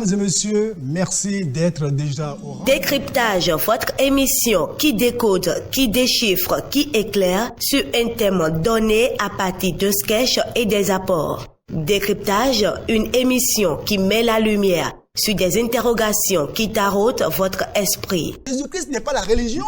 Mesdames et messieurs, merci d'être déjà au rendez-vous. Décryptage, votre émission qui décode, qui déchiffre, qui éclaire sur un thème donné à partir de sketchs et des apports. Décryptage, une émission qui met la lumière sur des interrogations qui taraudent votre esprit. Jésus-Christ n'est pas la religion.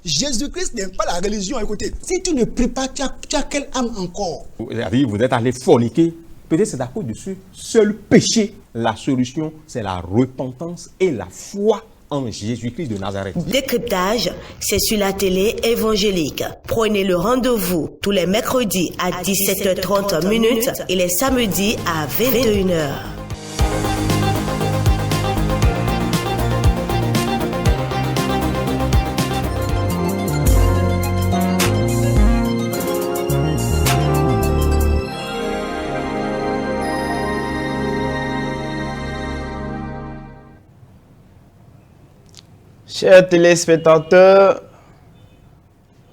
Jésus-Christ n'est pas la religion. Écoutez, si tu ne pries pas, tu as quelle âme encore? Vous êtes allé forniquer. Peut-être c'est à cause de ce seul péché. La solution, c'est la repentance et la foi en Jésus-Christ de Nazareth. Décryptage, c'est sur la télé évangélique. Prenez le rendez-vous tous les mercredis à 17h30 et les samedis à 21h. Chers téléspectateurs,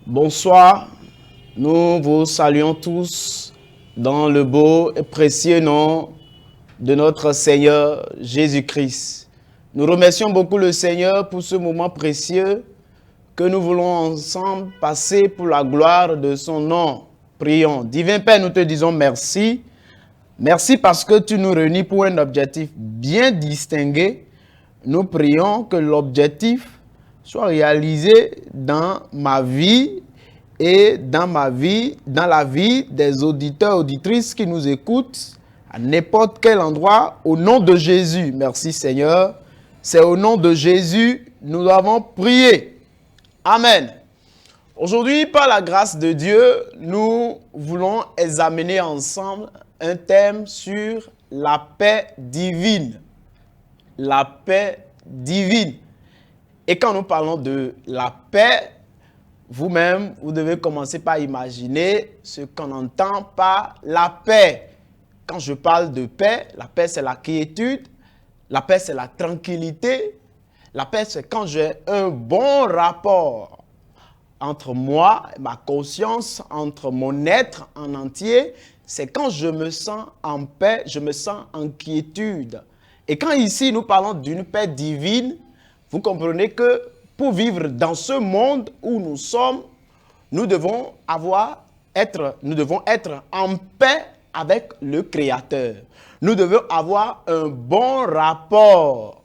bonsoir. Nous vous saluons tous dans le beau et précieux nom de notre Seigneur Jésus-Christ. Nous remercions beaucoup le Seigneur pour ce moment précieux que nous voulons ensemble passer pour la gloire de son nom. Prions. Divin Père, nous te disons merci. Merci parce que tu nous réunis pour un objectif bien distingué. Nous prions que l'objectif soit réalisé dans ma vie et dans la vie des auditeurs, auditrices qui nous écoutent à n'importe quel endroit, au nom de Jésus. Merci Seigneur. C'est au nom de Jésus nous avons prié. Amen. Aujourd'hui, par la grâce de Dieu, nous voulons examiner ensemble un thème sur la paix divine. La paix divine. Et quand nous parlons de la paix, vous-même, vous devez commencer par imaginer ce qu'on entend par la paix. Quand je parle de paix, la paix c'est la quiétude, la paix c'est la tranquillité, la paix c'est quand j'ai un bon rapport entre moi et ma conscience, entre mon être en entier. C'est quand je me sens en paix, je me sens en quiétude. Et quand ici nous parlons d'une paix divine, vous comprenez que pour vivre dans ce monde où nous sommes, nous devons être en paix avec le Créateur. Nous devons avoir un bon rapport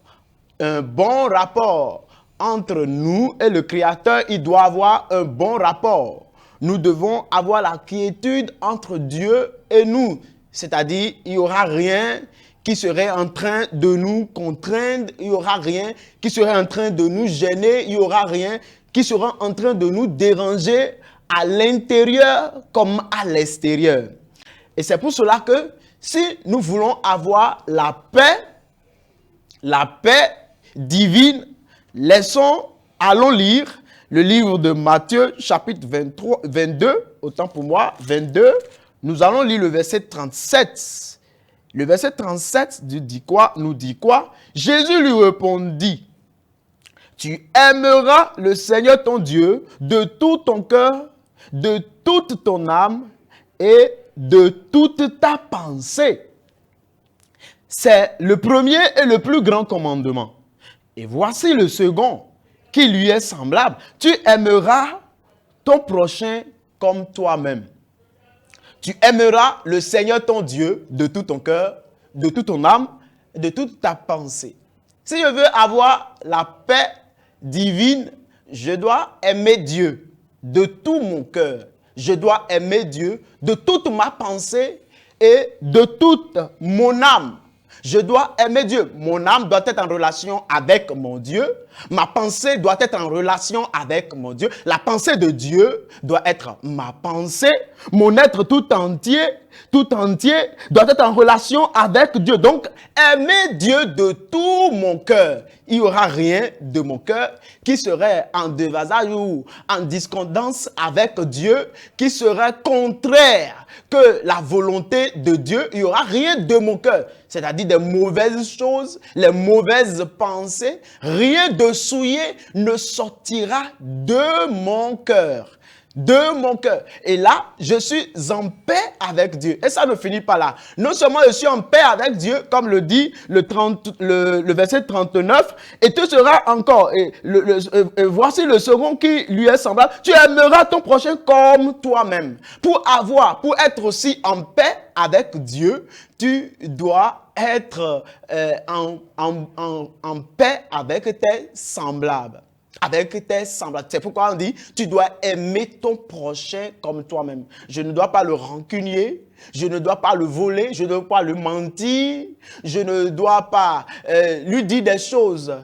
entre nous et le Créateur. Il doit avoir un bon rapport. Nous devons avoir la quiétude entre Dieu et nous. C'est-à-dire, il n'y aura rien qui serait en train de nous contraindre, il n'y aura rien qui serait en train de nous gêner, il n'y aura rien qui sera en train de nous déranger à l'intérieur comme à l'extérieur. Et c'est pour cela que si nous voulons avoir la paix divine, allons lire le livre de Matthieu, chapitre 22, autant pour moi, 22, nous allons lire le verset 37. Le verset 37 nous dit quoi? Jésus lui répondit, « Tu aimeras le Seigneur ton Dieu de tout ton cœur, de toute ton âme et de toute ta pensée. » C'est le premier et le plus grand commandement. Et voici le second qui lui est semblable. « Tu aimeras ton prochain comme toi-même. » Tu aimeras le Seigneur ton Dieu de tout ton cœur, de toute ton âme, de toute ta pensée. Si je veux avoir la paix divine, je dois aimer Dieu de tout mon cœur. Je dois aimer Dieu de toute ma pensée et de toute mon âme. Je dois aimer Dieu. Mon âme doit être en relation avec mon Dieu. Ma pensée doit être en relation avec mon Dieu. La pensée de Dieu doit être ma pensée. Mon être tout entier doit être en relation avec Dieu. Donc, aimer Dieu de tout mon cœur. Il n'y aura rien de mon cœur qui serait en dévasage ou en discordance avec Dieu, qui serait contraire que la volonté de Dieu. Il n'y aura rien de mon cœur, c'est-à-dire des mauvaises choses, les mauvaises pensées. Rien de souillé ne sortira de mon cœur. de mon cœur. Et là, je suis en paix avec Dieu. Et ça ne finit pas là. Non seulement je suis en paix avec Dieu, comme le dit le verset 39, et tu seras encore, voici le second qui lui est semblable, tu aimeras ton prochain comme toi-même. Pour être aussi en paix avec Dieu, tu dois être en paix avec tes semblables. C'est pourquoi on dit, tu dois aimer ton prochain comme toi-même. Je ne dois pas le rancunier, je ne dois pas le voler, je ne dois pas le mentir, je ne dois pas lui dire des choses,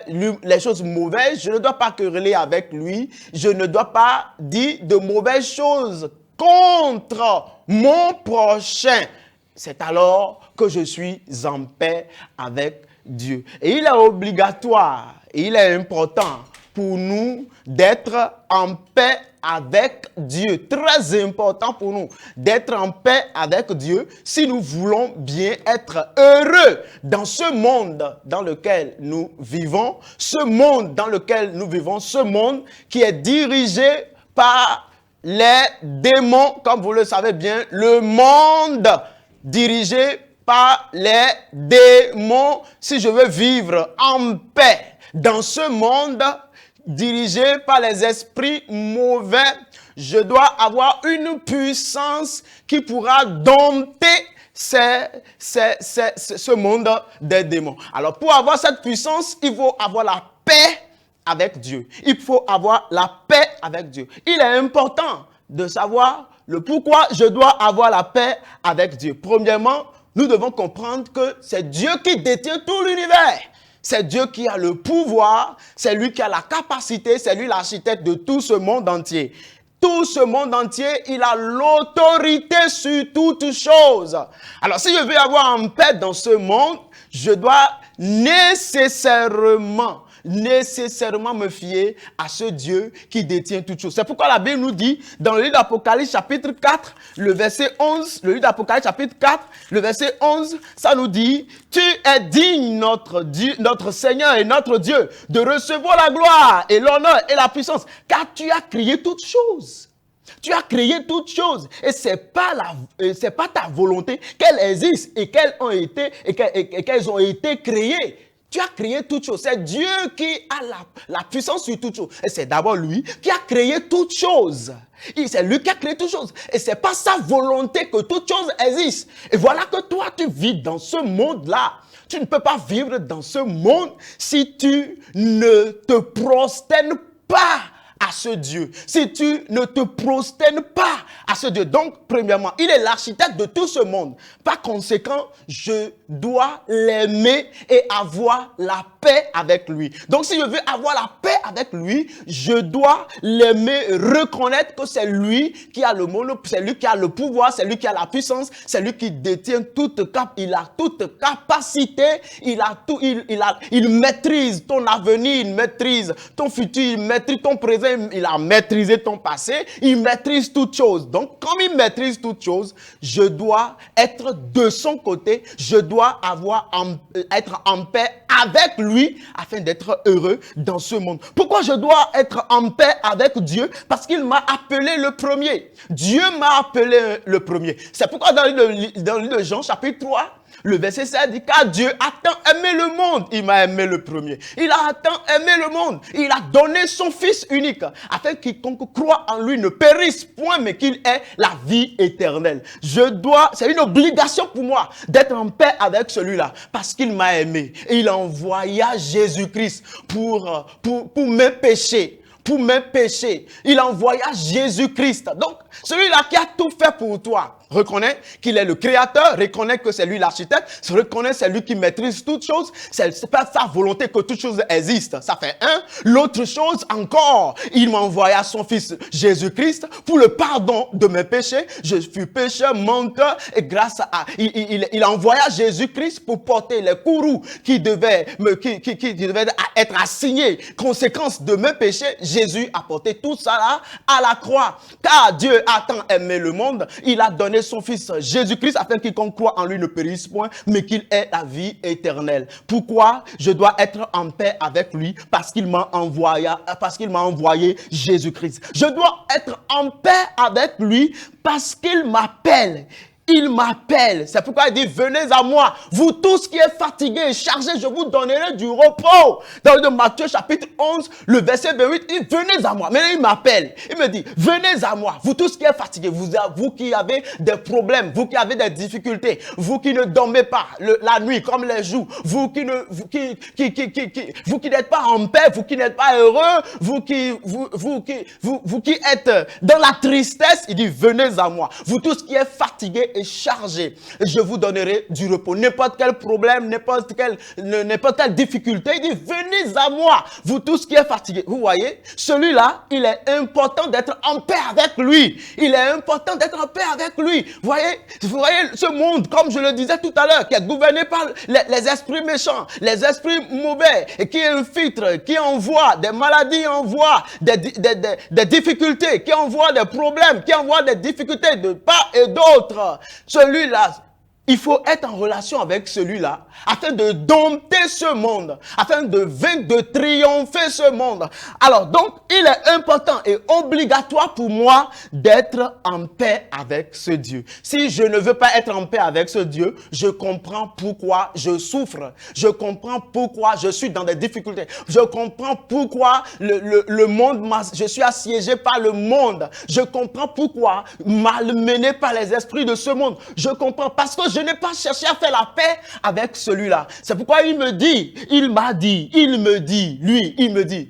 les choses mauvaises, je ne dois pas quereller avec lui, je ne dois pas dire de mauvaises choses contre mon prochain. C'est alors que je suis en paix avec Dieu. Et il est obligatoire, et il est important pour nous d'être en paix avec Dieu. Très important pour nous d'être en paix avec Dieu si nous voulons bien être heureux dans ce monde dans lequel nous vivons. Ce monde dans lequel nous vivons, ce monde qui est dirigé par les démons, comme vous le savez bien, le monde dirigé par les démons. Si je veux vivre en paix dans ce monde dirigé par les esprits mauvais, je dois avoir une puissance qui pourra dompter ce monde des démons. Alors, pour avoir cette puissance, il faut avoir la paix avec Dieu. Il faut avoir la paix avec Dieu. Il est important de savoir le pourquoi je dois avoir la paix avec Dieu. Premièrement, nous devons comprendre que c'est Dieu qui détient tout l'univers. C'est Dieu qui a le pouvoir, c'est lui qui a la capacité, c'est lui l'architecte de tout ce monde entier. Tout ce monde entier, il a l'autorité sur toutes choses. Alors, si je veux avoir en paix dans ce monde, je dois nécessairement me fier à ce Dieu qui détient toutes choses. C'est pourquoi la Bible nous dit, dans le livre d'Apocalypse chapitre 4, le verset 11, le livre d'Apocalypse chapitre 4, le verset 11, ça nous dit, tu es digne, notre Dieu, notre Seigneur et notre Dieu, de recevoir la gloire et l'honneur et la puissance, car tu as créé toutes choses. Tu as créé toutes choses et c'est pas ta volonté qu'elles existent et qu'elles ont été créées. Tu as créé toutes choses. C'est Dieu qui a la puissance sur toutes choses. Et c'est d'abord lui qui a créé toutes choses. C'est lui qui a créé toutes choses. Et c'est pas sa volonté que toutes choses existent. Et voilà que toi, tu vis dans ce monde-là. Tu ne peux pas vivre dans ce monde si tu ne te prosternes pas à ce Dieu, si tu ne te prosternes pas à ce Dieu. Donc, premièrement, il est l'architecte de tout ce monde. Par conséquent, je dois l'aimer et avoir la paix avec lui. Donc, si je veux avoir la paix avec lui, je dois l'aimer, reconnaître que c'est lui qui a le monde, c'est lui qui a le pouvoir, c'est lui qui a la puissance, c'est lui qui détient il a toute capacité, il maîtrise ton avenir, il maîtrise ton futur, il maîtrise ton présent, il a maîtrisé ton passé, il maîtrise toutes choses. Donc, comme il maîtrise toutes choses, je dois être de son côté, je dois être en paix avec lui afin d'être heureux dans ce monde. Pourquoi je dois être en paix avec Dieu? Parce qu'il m'a appelé le premier. Dieu m'a appelé le premier. C'est pourquoi dans le livre de Jean, chapitre 3, le verset 16 dit, car Dieu a tant aimé le monde, il m'a aimé le premier. Il a tant aimé le monde, il a donné son Fils unique, afin que quiconque croit en lui ne périsse point, mais qu'il ait la vie éternelle. C'est une obligation pour moi d'être en paix avec celui-là, parce qu'il m'a aimé. Et il envoya Jésus-Christ pour mes péchés. Pour mes péchés. Il envoya Jésus-Christ. Donc, celui-là qui a tout fait pour toi, reconnais qu'il est le créateur, reconnais que c'est lui l'architecte, reconnais que c'est lui qui maîtrise toutes choses. C'est pas sa volonté que toutes choses existent. Ça fait un. L'autre chose encore, il m'envoya son Fils Jésus-Christ pour le pardon de mes péchés. Je fus pécheur, menteur, et grâce à... Il envoya Jésus-Christ pour porter les courroux qui devaient être assignés. Conséquence de mes péchés, Jésus a porté tout ça là à la croix. Car Dieu a tant aimé le monde, il a donné donné son Fils Jésus-Christ afin qu'il croit en lui ne périsse point, mais qu'il ait la vie éternelle. Pourquoi je dois être en paix avec lui? Parce qu'il m'a envoyé Jésus-Christ. Je dois être en paix avec lui parce qu'il m'appelle. Il m'appelle. C'est pourquoi il dit, venez à moi, vous tous qui êtes fatigués et chargés, je vous donnerai du repos. Dans le Matthieu chapitre 11, le verset 28, il dit, venez à moi. Maintenant, il m'appelle. Il me dit, venez à moi, vous tous qui êtes fatigués, vous qui avez des problèmes, vous qui avez des difficultés, vous qui ne dormez pas la nuit comme les jours, vous qui n'êtes pas en paix, vous qui n'êtes pas heureux, vous qui êtes dans la tristesse, il dit, venez à moi. Vous tous qui êtes fatigués et chargé, je vous donnerai du repos. N'importe quel problème, n'importe quelle difficulté, il dit, venez à moi, vous tous qui êtes fatigués. Vous voyez, celui-là, il est important d'être en paix avec lui. Il est important d'être en paix avec lui. Vous voyez ce monde, comme je le disais tout à l'heure, qui est gouverné par les esprits méchants, les esprits mauvais, et qui infiltrent, qui envoient des maladies, envoient des difficultés, qui envoient des problèmes, qui envoient des difficultés de part et d'autre. Celui-là, il faut être en relation avec celui-là afin de dompter ce monde, afin de vaincre, de triompher ce monde. Alors donc, il est important et obligatoire pour moi d'être en paix avec ce Dieu. Si je ne veux pas être en paix avec ce Dieu, je comprends pourquoi je souffre. Je comprends pourquoi je suis dans des difficultés. Je comprends pourquoi le monde, je suis assiégé par le monde. Je comprends pourquoi malmené par les esprits de ce monde. Je comprends parce que je n'ai pas cherché à faire la paix avec celui-là. C'est pourquoi il me dit,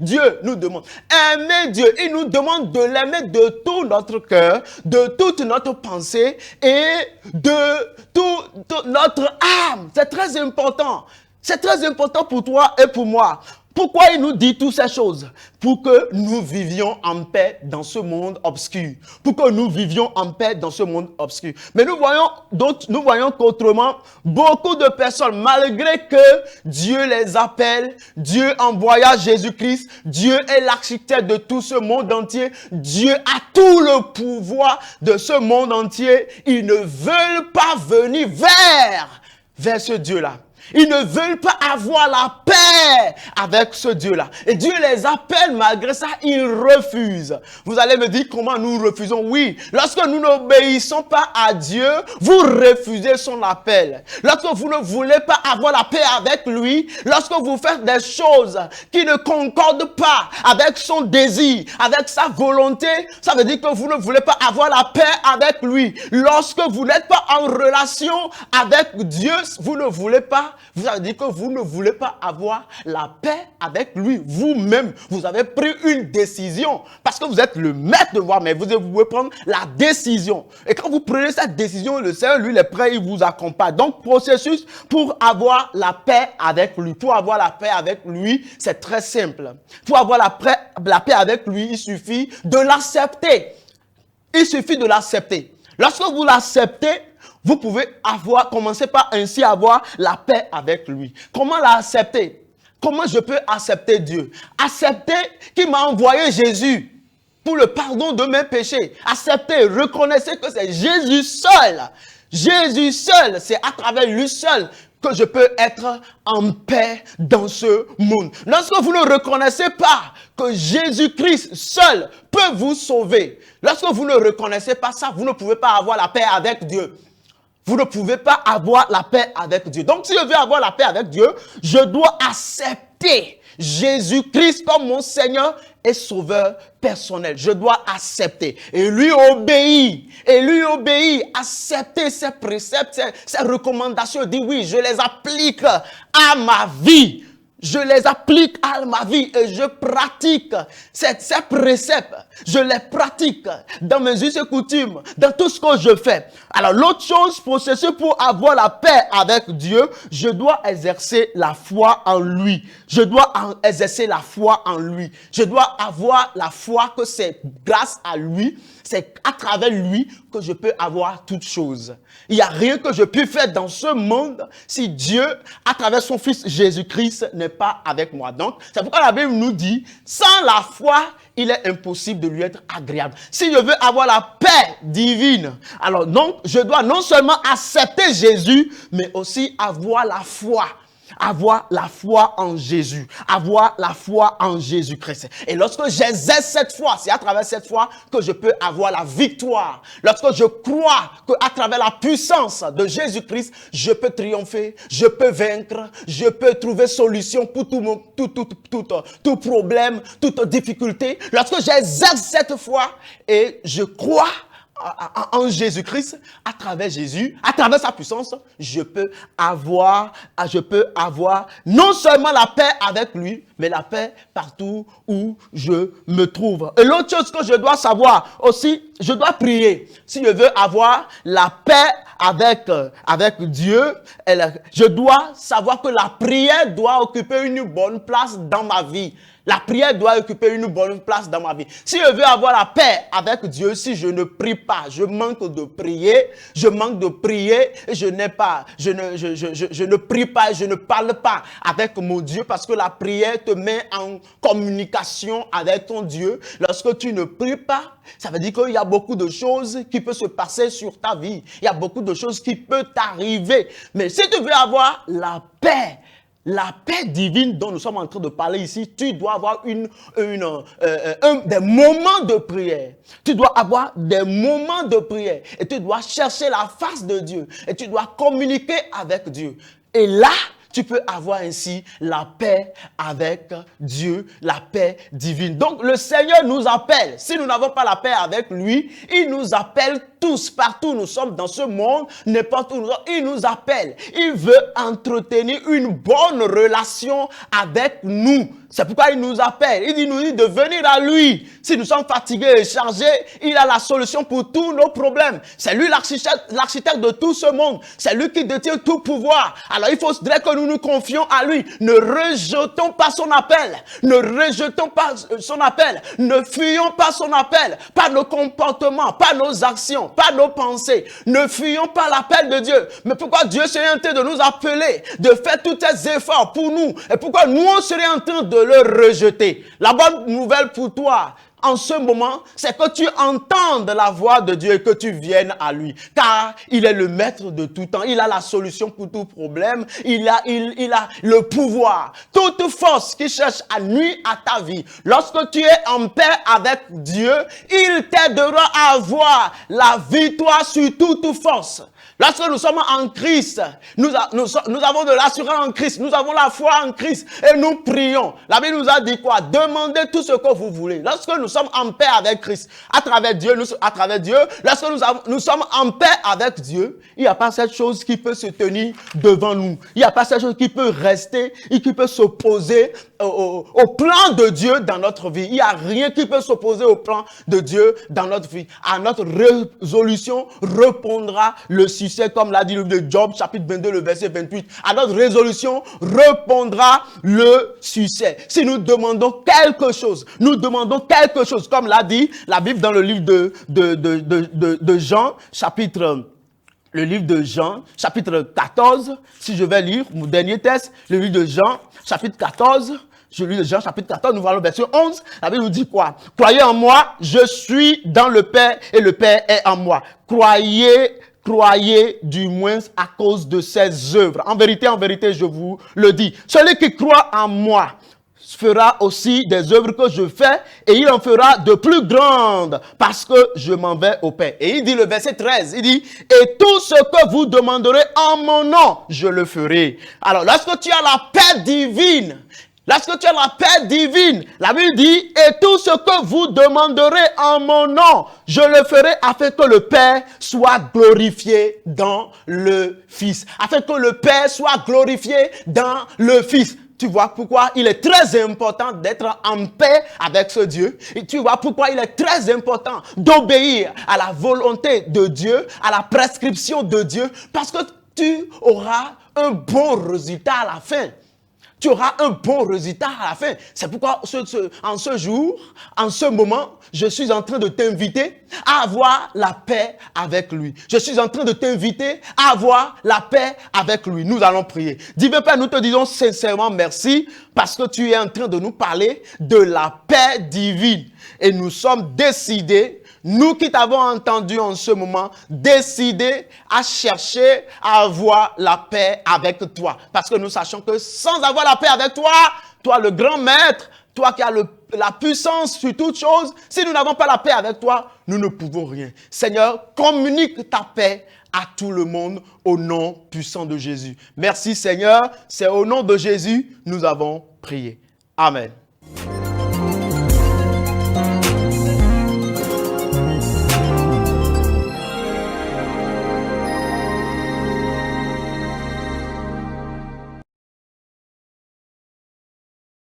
Dieu nous demande, aimer Dieu. Il nous demande de l'aimer de tout notre cœur, de toute notre pensée et de toute notre âme. C'est très important. C'est très important pour toi et pour moi. Pourquoi il nous dit toutes ces choses? Pour que nous vivions en paix dans ce monde obscur. Pour que nous vivions en paix dans ce monde obscur. Mais nous voyons qu'autrement, beaucoup de personnes, malgré que Dieu les appelle, Dieu envoya Jésus-Christ, Dieu est l'architecte de tout ce monde entier, Dieu a tout le pouvoir de ce monde entier, ils ne veulent pas venir vers ce Dieu-là. Ils ne veulent pas avoir la paix avec ce Dieu-là. Et Dieu les appelle, malgré ça, ils refusent. Vous allez me dire comment nous refusons? Oui, lorsque nous n'obéissons pas à Dieu, vous refusez son appel. Lorsque vous ne voulez pas avoir la paix avec lui, lorsque vous faites des choses qui ne concordent pas avec son désir, avec sa volonté, ça veut dire que vous ne voulez pas avoir la paix avec lui. Lorsque vous n'êtes pas en relation avec Dieu, vous ne voulez pas. Vous avez dit que vous ne voulez pas avoir la paix avec lui. Vous-même, vous avez pris une décision. Parce que vous êtes le maître de voir, mais vous pouvez prendre la décision. Et quand vous prenez cette décision, le Seigneur, lui, il est prêt, il vous accompagne. Donc, processus pour avoir la paix avec lui. Pour avoir la paix avec lui, c'est très simple. Pour avoir la paix avec lui, il suffit de l'accepter. Il suffit de l'accepter. Lorsque vous l'acceptez, vous pouvez commencer par ainsi avoir la paix avec lui. Comment l'accepter? Comment je peux accepter Dieu? Accepter qu'il m'a envoyé Jésus pour le pardon de mes péchés. Accepter, reconnaissez que c'est Jésus seul. Jésus seul, c'est à travers lui seul que je peux être en paix dans ce monde. Lorsque vous ne reconnaissez pas que Jésus-Christ seul peut vous sauver, lorsque vous ne reconnaissez pas ça, vous ne pouvez pas avoir la paix avec Dieu. Vous ne pouvez pas avoir la paix avec Dieu. Donc, si je veux avoir la paix avec Dieu, je dois accepter Jésus-Christ comme mon Seigneur et Sauveur personnel. Je dois accepter. Et lui obéit. Accepter ses préceptes, ses recommandations. Dit oui, je les applique à ma vie. Je les applique à ma vie et je pratique ces préceptes. Je les pratique dans mes us et coutumes, dans tout ce que je fais. Alors l'autre chose, processus pour avoir la paix avec Dieu, je dois exercer la foi en lui. Je dois exercer la foi en lui. Je dois avoir la foi que c'est grâce à lui, c'est à travers lui que je peux avoir toutes choses. Il n'y a rien que je puisse faire dans ce monde si Dieu, à travers son Fils Jésus-Christ, n'est n'est pas avec moi. Donc, c'est pourquoi la Bible nous dit, sans la foi, il est impossible de lui être agréable. Si je veux avoir la paix divine, alors donc, je dois non seulement accepter Jésus, mais aussi avoir la foi. Avoir la foi en Jésus, avoir la foi en Jésus-Christ. Et lorsque j'exerce cette foi, c'est à travers cette foi que je peux avoir la victoire. Lorsque je crois qu'à travers la puissance de Jésus-Christ, je peux triompher, je peux vaincre, je peux trouver solution pour tout problème, toute difficulté. Lorsque j'exerce cette foi et je crois en Jésus-Christ, à travers Jésus, à travers sa puissance, je peux avoir non seulement la paix avec lui, mais la paix partout où je me trouve. Et l'autre chose que je dois savoir aussi, je dois prier. Si je veux avoir la paix avec Dieu, je dois savoir que la prière doit occuper une bonne place dans ma vie. La prière doit occuper une bonne place dans ma vie. Si je veux avoir la paix avec Dieu, si je ne prie pas, je manque de prier et je ne prie pas, je ne parle pas avec mon Dieu parce que la prière te met en communication avec ton Dieu. Lorsque tu ne pries pas, ça veut dire qu'il y a beaucoup de choses qui peuvent se passer sur ta vie. Il y a beaucoup de choses qui peuvent t'arriver. Mais si tu veux avoir la paix divine dont nous sommes en train de parler ici, tu dois avoir des moments de prière. Tu dois avoir des moments de prière et tu dois chercher la face de Dieu et tu dois communiquer avec Dieu. Et là, tu peux avoir ainsi la paix avec Dieu, la paix divine. Donc, le Seigneur nous appelle. Si nous n'avons pas la paix avec lui, il nous appelle tous, partout où nous sommes dans ce monde, n'importe où nous sommes, il nous appelle. Il veut entretenir une bonne relation avec nous. C'est pourquoi il nous appelle. Il nous dit de venir à lui. Si nous sommes fatigués et chargés, il a la solution pour tous nos problèmes. C'est lui l'architecte de tout ce monde. C'est lui qui détient tout pouvoir. Alors il faudrait que nous nous confions à lui. Ne rejetons pas son appel. Ne rejetons pas son appel. Ne fuyons pas son appel. Pas nos comportements, pas nos actions, pas nos pensées. Ne fuyons pas l'appel de Dieu. Mais pourquoi Dieu serait en train de nous appeler, de faire tous ces efforts pour nous? Et pourquoi nous on serait en train de le rejeter? La bonne nouvelle pour toi en ce moment, c'est que tu entendes la voix de Dieu et que tu viennes à lui. Car il est le maître de tout temps. Il a la solution pour tout problème. Il a le pouvoir. Toute force qui cherche à nuire à ta vie. Lorsque tu es en paix avec Dieu, il t'aidera à avoir la victoire sur toute force. Lorsque nous sommes en Christ, nous avons de l'assurance en Christ, nous avons la foi en Christ et nous prions. La Bible nous a dit quoi? Demandez tout ce que vous voulez. Lorsque nous sommes en paix avec Christ, à travers Dieu, lorsque nous sommes en paix avec Dieu, il n'y a pas cette chose qui peut se tenir devant nous. Il n'y a pas cette chose qui peut rester et qui peut s'opposer au plan de Dieu dans notre vie. Il n'y a rien qui peut s'opposer au plan de Dieu dans notre vie. À notre résolution répondra le succès, comme l'a dit le livre de Job, chapitre 22, le verset 28. À notre résolution répondra le succès. Si nous demandons quelque chose, comme l'a dit la Bible dans le livre de Jean, le livre de Jean, chapitre 14, si je vais lire mon dernier texte, le livre de Jean, chapitre 14, nous voyons le verset 11, la Bible nous dit quoi? Croyez en moi, je suis dans le Père et le Père est en moi. Croyez du moins à cause de ses œuvres. En vérité, je vous le dis. Celui qui croit en moi fera aussi des œuvres que je fais et il en fera de plus grandes parce que je m'en vais au Père. Et il dit le verset 13, il dit « Et tout ce que vous demanderez en mon nom, je le ferai. » Alors, lorsque tu as la paix divine, la Bible dit, et tout ce que vous demanderez en mon nom, je le ferai afin que le Père soit glorifié dans le Fils. Afin que le Père soit glorifié dans le Fils. Tu vois pourquoi il est très important d'être en paix avec ce Dieu. Et tu vois pourquoi il est très important d'obéir à la volonté de Dieu, à la prescription de Dieu, parce que tu auras un bon résultat à la fin. tu auras un bon résultat à la fin. C'est pourquoi en ce jour, en ce moment, je suis en train de t'inviter à avoir la paix avec lui. Je suis en train de t'inviter à avoir la paix avec lui. Nous allons prier. Divin Père, nous te disons sincèrement merci parce que tu es en train de nous parler de la paix divine. Et nous sommes décidés, nous qui t'avons entendu en ce moment, décidés à chercher à avoir la paix avec toi. Parce que nous sachons que sans avoir la paix avec toi, toi le grand maître, toi qui as la puissance sur toute chose, si nous n'avons pas la paix avec toi, nous ne pouvons rien. Seigneur, communique ta paix à tout le monde au nom puissant de Jésus. Merci Seigneur, c'est au nom de Jésus nous avons prié. Amen.